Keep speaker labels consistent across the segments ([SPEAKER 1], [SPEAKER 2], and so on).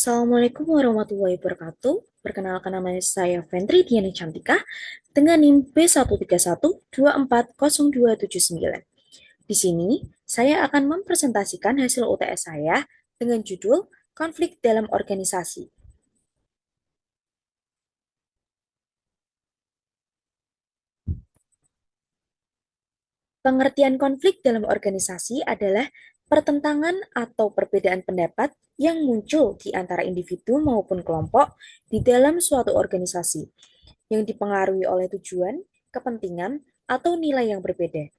[SPEAKER 1] Assalamualaikum warahmatullahi wabarakatuh. Perkenalkan nama saya Fendri Diana Cantika dengan NIM B13124029. Di sini, saya akan mempresentasikan hasil UTS saya dengan judul Konflik dalam Organisasi. Pengertian konflik dalam organisasi adalah pertentangan atau perbedaan pendapat yang muncul di antara individu maupun kelompok di dalam suatu organisasi yang dipengaruhi oleh tujuan, kepentingan, atau nilai yang berbeda.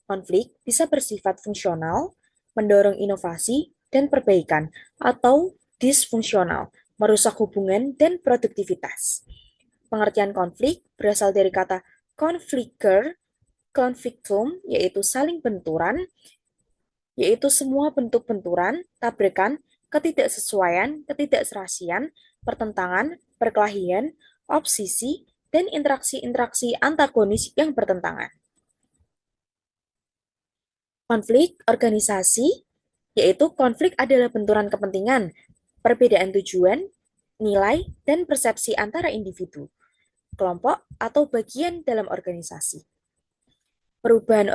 [SPEAKER 1] Konflik bisa bersifat fungsional, mendorong inovasi dan perbaikan, atau disfungsional, merusak hubungan dan produktivitas. Pengertian konflik berasal dari kata konfliker, konfliktum, yaitu saling benturan, yaitu semua bentuk benturan, tabrakan, ketidaksesuaian, ketidakserasian, pertentangan, perkelahian, obsesi, dan interaksi-interaksi antagonis yang bertentangan. Konflik organisasi, yaitu konflik adalah benturan kepentingan, perbedaan tujuan, nilai, dan persepsi antara individu, kelompok, atau bagian dalam organisasi. Perubahan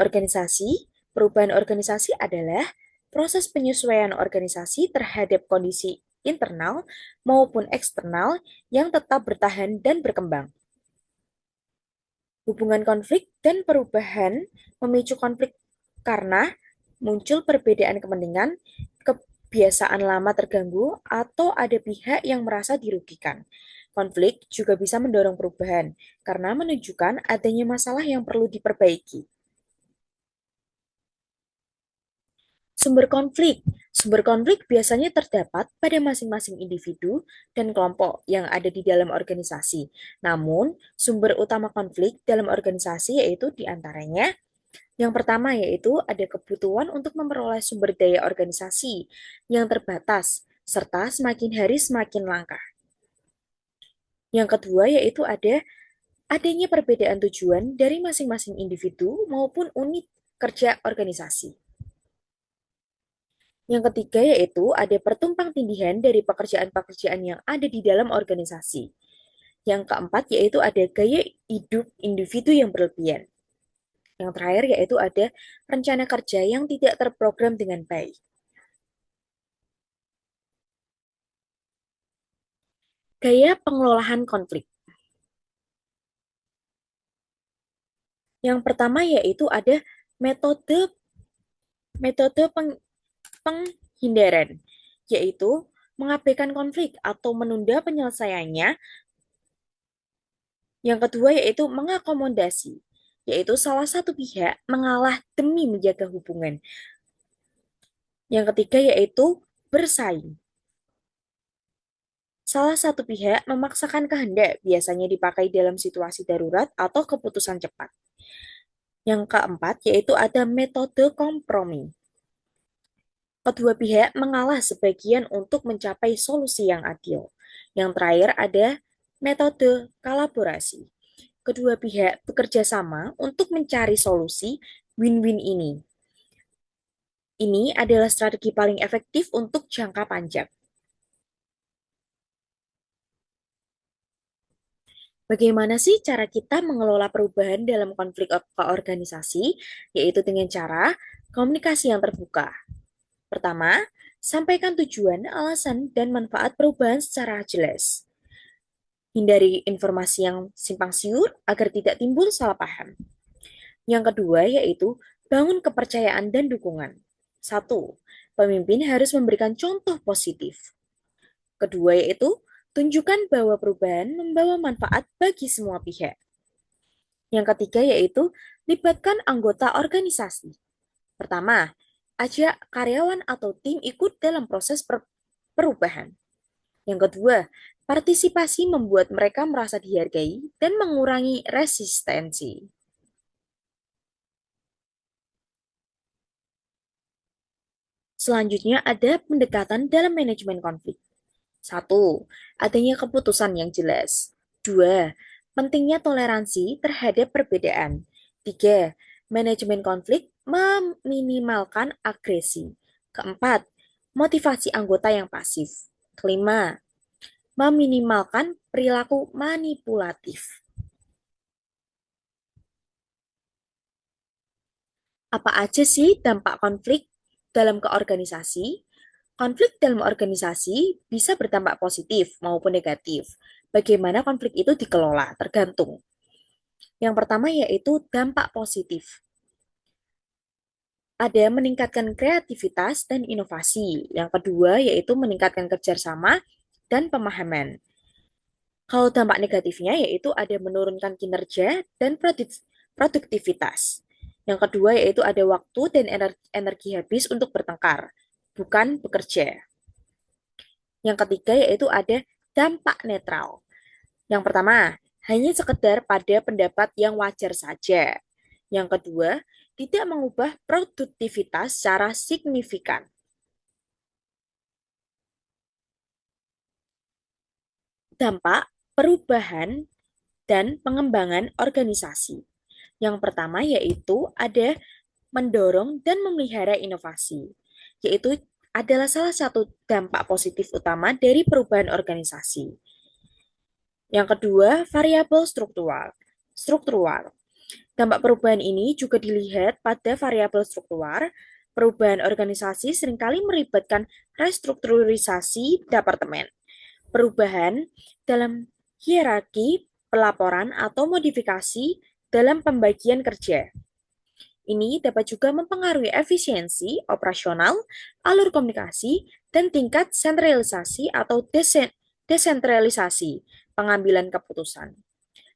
[SPEAKER 1] organisasi adalah proses penyesuaian organisasi terhadap kondisi internal maupun eksternal yang tetap bertahan dan berkembang. Hubungan konflik dan perubahan memicu konflik karena muncul perbedaan kepentingan, kebiasaan lama terganggu, atau ada pihak yang merasa dirugikan. Konflik juga bisa mendorong perubahan karena menunjukkan adanya masalah yang perlu diperbaiki. Sumber konflik. Sumber konflik biasanya terdapat pada masing-masing individu dan kelompok yang ada di dalam organisasi. Namun, sumber utama konflik dalam organisasi yaitu diantaranya yang pertama yaitu ada kebutuhan untuk memperoleh sumber daya organisasi yang terbatas, serta semakin hari semakin langka. Yang kedua yaitu adanya perbedaan tujuan dari masing-masing individu maupun unit kerja organisasi. Yang ketiga yaitu ada pertumpang tindihan dari pekerjaan-pekerjaan yang ada di dalam organisasi. Yang keempat yaitu ada gaya hidup individu yang berlebihan. Yang terakhir yaitu ada rencana kerja yang tidak terprogram dengan baik. Gaya pengelolaan konflik. Yang pertama yaitu ada metode metode penghindaran, yaitu mengabaikan konflik atau menunda penyelesaiannya. Yang kedua yaitu mengakomodasi, yaitu salah satu pihak mengalah demi menjaga hubungan. Yang ketiga yaitu bersaing. Salah satu pihak memaksakan kehendak, biasanya dipakai dalam situasi darurat atau keputusan cepat. Yang keempat yaitu ada metode kompromi. Kedua pihak mengalah sebagian untuk mencapai solusi yang adil. Yang terakhir ada metode kolaborasi. Kedua pihak bekerja sama untuk mencari solusi win-win ini. Ini adalah strategi paling efektif untuk jangka panjang. Bagaimana sih cara kita mengelola perubahan dalam konflik organisasi? Yaitu dengan cara komunikasi yang terbuka. Pertama, sampaikan tujuan, alasan, dan manfaat perubahan secara jelas. Hindari informasi yang simpang siur agar tidak timbul salah paham. Yang kedua yaitu bangun kepercayaan dan dukungan. Satu, pemimpin harus memberikan contoh positif. Kedua yaitu tunjukkan bahwa perubahan membawa manfaat bagi semua pihak. Yang ketiga yaitu libatkan anggota organisasi. Pertama, ajak karyawan atau tim ikut dalam proses perubahan. Yang kedua, partisipasi membuat mereka merasa dihargai dan mengurangi resistensi. Selanjutnya ada pendekatan dalam manajemen konflik. Satu, adanya keputusan yang jelas. Dua, pentingnya toleransi terhadap perbedaan. Tiga, manajemen konflik meminimalkan agresi. Keempat, motivasi anggota yang pasif. Kelima, meminimalkan perilaku manipulatif. Apa aja sih dampak konflik dalam keorganisasi? Konflik dalam organisasi bisa berdampak positif maupun negatif. Bagaimana konflik itu dikelola? Tergantung. Yang pertama yaitu dampak positif. Ada meningkatkan kreativitas dan inovasi. Yang kedua yaitu meningkatkan kerjasama dan pemahaman. Kalau dampak negatifnya yaitu ada menurunkan kinerja dan produktivitas. Yang kedua yaitu ada waktu dan energi habis untuk bertengkar, bukan bekerja. Yang ketiga yaitu ada dampak netral. Yang pertama, hanya sekedar pada pendapat yang wajar saja. Yang kedua, tidak mengubah produktivitas secara signifikan. Dampak perubahan dan pengembangan organisasi. Yang pertama yaitu ada mendorong dan memelihara inovasi, yaitu adalah salah satu dampak positif utama dari perubahan organisasi. Yang kedua, variabel struktural. Struktural. Dampak perubahan ini juga dilihat pada variabel struktural. Perubahan organisasi seringkali melibatkan restrukturisasi departemen, perubahan dalam hierarki pelaporan atau modifikasi dalam pembagian kerja. Ini dapat juga mempengaruhi efisiensi operasional, alur komunikasi, dan tingkat sentralisasi atau desentralisasi pengambilan keputusan.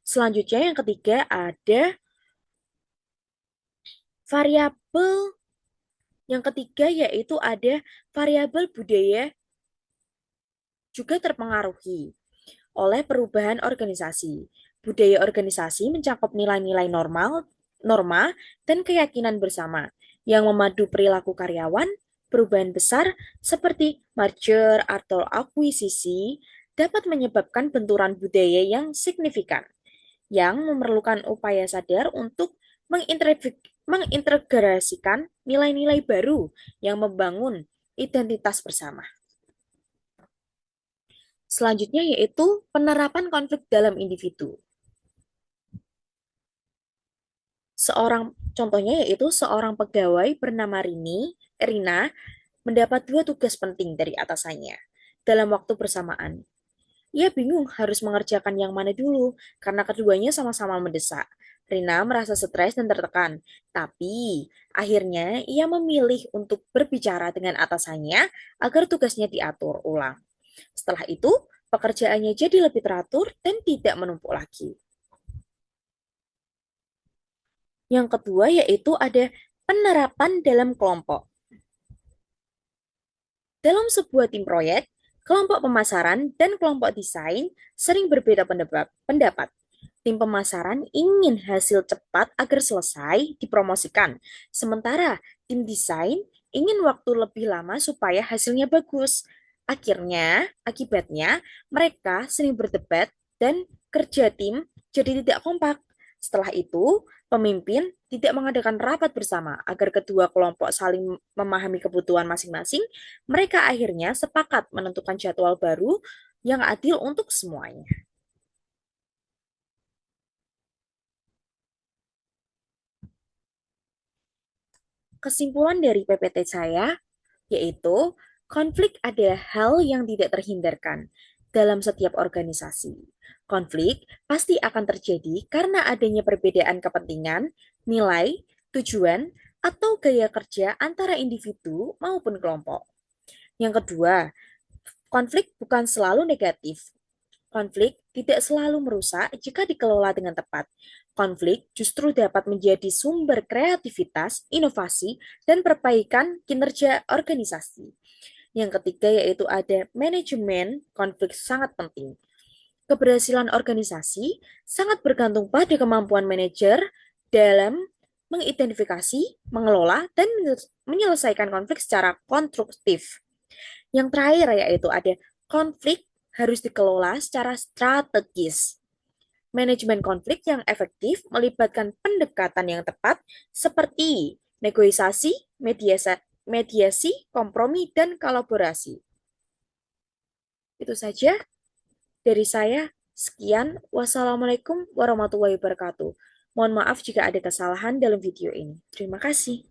[SPEAKER 1] Selanjutnya yang ketiga ada variabel yang ketiga yaitu ada variabel budaya juga terpengaruhi oleh perubahan organisasi. Budaya organisasi mencakup nilai-nilai norma, dan keyakinan bersama yang memadu perilaku karyawan. Perubahan besar seperti merger atau akuisisi dapat menyebabkan benturan budaya yang signifikan, yang memerlukan upaya sadar untuk mengintegrasikan nilai-nilai baru yang membangun identitas bersama. Selanjutnya yaitu penerapan konflik dalam individu. Contohnya yaitu seorang pegawai bernama Rina mendapat dua tugas penting dari atasannya dalam waktu bersamaan. Ia bingung harus mengerjakan yang mana dulu karena keduanya sama-sama mendesak. Rina merasa stres dan tertekan, tapi akhirnya ia memilih untuk berbicara dengan atasannya agar tugasnya diatur ulang. Setelah itu, pekerjaannya jadi lebih teratur dan tidak menumpuk lagi. Yang kedua yaitu ada penerapan dalam kelompok. Dalam sebuah tim proyek, kelompok pemasaran dan kelompok desain sering berbeda pendapat. Tim pemasaran ingin hasil cepat agar selesai dipromosikan, sementara tim desain ingin waktu lebih lama supaya hasilnya bagus. Akibatnya, mereka sering berdebat dan kerja tim jadi tidak kompak. Setelah itu, pemimpin tidak mengadakan rapat bersama agar kedua kelompok saling memahami kebutuhan masing-masing. Mereka akhirnya sepakat menentukan jadwal baru yang adil untuk semuanya. Kesimpulan dari PPT saya yaitu konflik adalah hal yang tidak terhindarkan dalam setiap organisasi. Konflik pasti akan terjadi karena adanya perbedaan kepentingan, nilai, tujuan, atau gaya kerja antara individu maupun kelompok. Yang kedua, konflik bukan selalu negatif. Konflik tidak selalu merusak jika dikelola dengan tepat. Konflik justru dapat menjadi sumber kreativitas, inovasi, dan perbaikan kinerja organisasi. Yang ketiga yaitu ada manajemen konflik sangat penting. Keberhasilan organisasi sangat bergantung pada kemampuan manajer dalam mengidentifikasi, mengelola, dan menyelesaikan konflik secara konstruktif. Yang terakhir yaitu ada konflik harus dikelola secara strategis. Manajemen konflik yang efektif melibatkan pendekatan yang tepat seperti negosiasi, mediasi, kompromi, dan kolaborasi. itu saja dari saya. Sekian, wassalamualaikum warahmatullahi wabarakatuh. Mohon maaf jika ada kesalahan dalam video ini. Terima kasih.